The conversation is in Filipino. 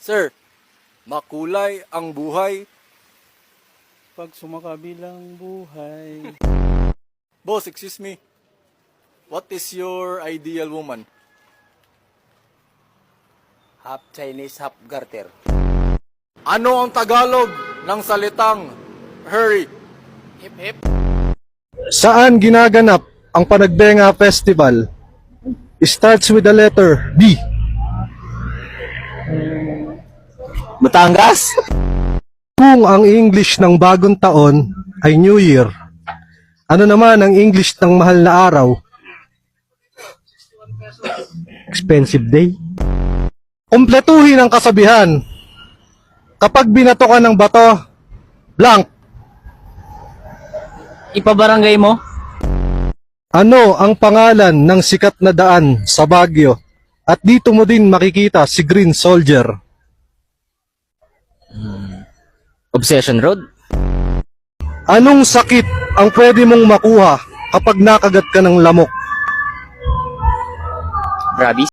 Sir, makulay ang buhay. Pag sumakabilang buhay. Boss, excuse me. What is your ideal woman? Half Chinese, half garter. Ano ang Tagalog ng salitang hurry? Hip hip. Saan ginaganap ang Panagbenga Festival? Starts with the letter B. Batangas? Kung ang English ng bagong taon ay New Year, ano naman ang English ng mahal na araw? Expensive day. Kumpletuhin ang kasabihan. Kapag binato ka ng bato, blank. Ipabarangay mo? Ano ang pangalan ng sikat na daan sa Baguio? At dito mo din makikita si Green Soldier. Obsession Road? Anong sakit ang pwede mong makuha kapag nakagat ka ng lamok? Rabies?